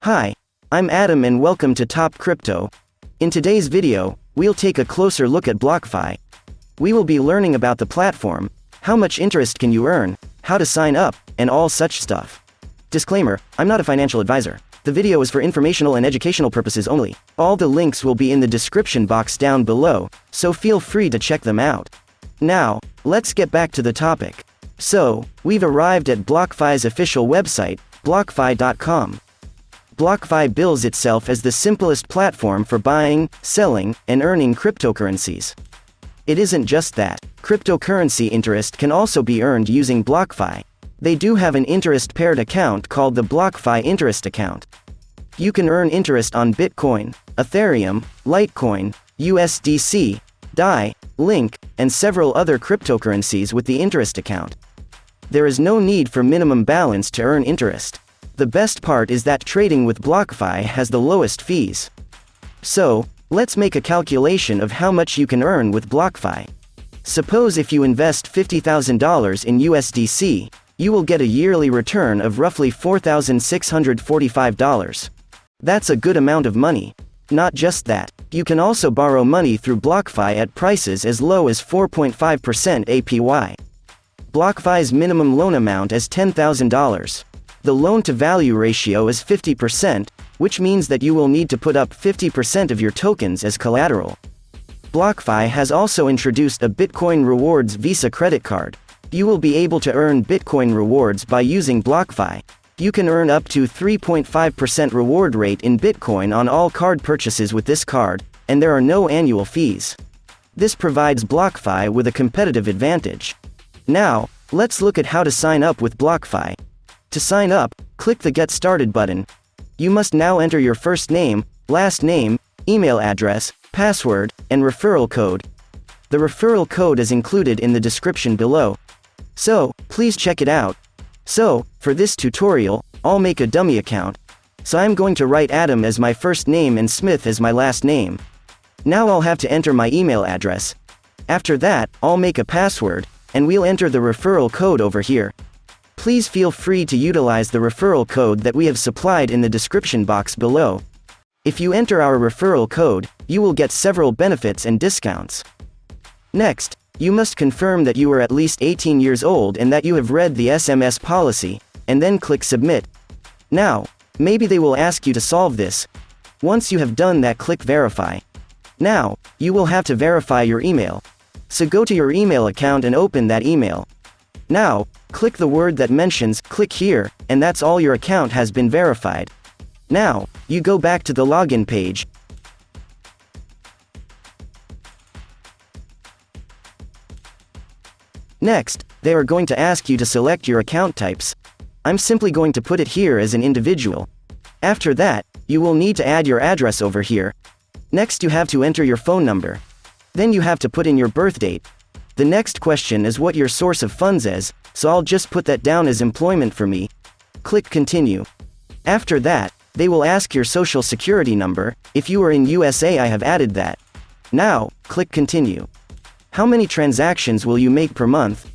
Hi, I'm Adam and welcome to Top Crypto. In today's video, we'll take a closer look at BlockFi. We will be learning about the platform, how much interest can you earn, how to sign up, and all such stuff. Disclaimer, I'm not a financial advisor. The video is for informational and educational purposes only. All the links will be in the description box down below, so feel free to check them out. Now, let's get back to the topic. So, we've arrived at BlockFi's official website, BlockFi.com. BlockFi bills itself as the simplest platform for buying, selling, and earning cryptocurrencies. It isn't just that. Cryptocurrency interest can also be earned using BlockFi. They do have an interest-paired account called the BlockFi Interest Account. You can earn interest on Bitcoin, Ethereum, Litecoin, USDC, DAI, Link, and several other cryptocurrencies with the interest account. There is no need for minimum balance to earn interest. The best part is that trading with BlockFi has the lowest fees. So, let's make a calculation of how much you can earn with BlockFi. Suppose if you invest $50,000 in USDC, you will get a yearly return of roughly $4,645. That's a good amount of money. Not just that, you can also borrow money through BlockFi at prices as low as 4.5% APY. BlockFi's minimum loan amount is $10,000. The loan-to-value ratio is 50%, which means that you will need to put up 50% of your tokens as collateral. BlockFi has also introduced a Bitcoin Rewards Visa credit card. You will be able to earn Bitcoin rewards by using BlockFi. You can earn up to 3.5% reward rate in Bitcoin on all card purchases with this card, and there are no annual fees. This provides BlockFi with a competitive advantage. Now, let's look at how to sign up with BlockFi. To sign up, click the Get Started button. You must now enter your first name, last name, email address, password, and referral code. The referral code is included in the description below. So, please check it out. So, for this tutorial, I'll make a dummy account. So I'm going to write Adam as my first name and Smith as my last name. Now I'll have to enter my email address. After that, I'll make a password, and we'll enter the referral code over here. Please feel free to utilize the referral code that we have supplied in the description box below. If you enter our referral code, you will get several benefits and discounts. Next, you must confirm that you are at least 18 years old and that you have read the SMS policy, and then click Submit. Now, maybe they will ask you to solve this. Once you have done that, click Verify. Now, you will have to verify your email. So go to your email account and open that email. Now, click the word that mentions "click here," and that's all, your account has been verified. Now, you go back to the login page. Next, they are going to ask you to select your account types. I'm simply going to put it here as an individual. After that, you will need to add your address over here. Next, you have to enter your phone number. Then you have to put in your birth date. The next question is what your source of funds is, so I'll just put that down as employment for me. Click Continue. After that, they will ask your social security number. If you are in USA, I have added that. Now, click Continue. How many transactions will you make per month?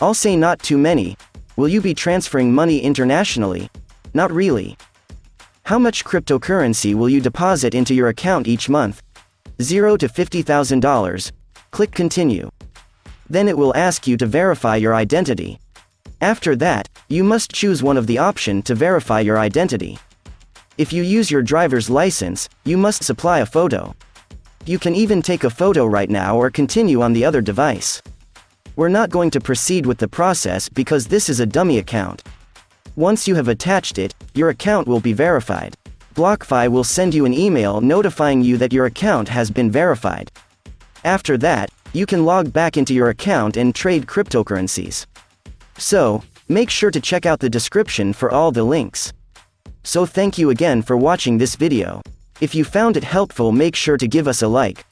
I'll say not too many. Will you be transferring money internationally? Not really. How much cryptocurrency will you deposit into your account each month? $0 to $50,000. Click Continue. Then it will ask you to verify your identity. After that, you must choose one of the options to verify your identity. If you use your driver's license, you must supply a photo. You can even take a photo right now or continue on the other device. We're not going to proceed with the process because this is a dummy account. Once you have attached it, your account will be verified. BlockFi will send you an email notifying you that your account has been verified. After that, you can log back into your account and trade cryptocurrencies. So, make sure to check out the description for all the links. So thank you again for watching this video. If you found it helpful, make sure to give us a like.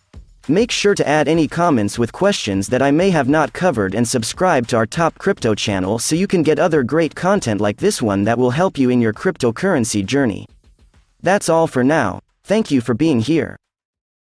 Make sure to add any comments with questions that I may have not covered, and subscribe to our Top Crypto channel so you can get other great content like this one that will help you in your cryptocurrency journey. That's all for now. Thank you for being here.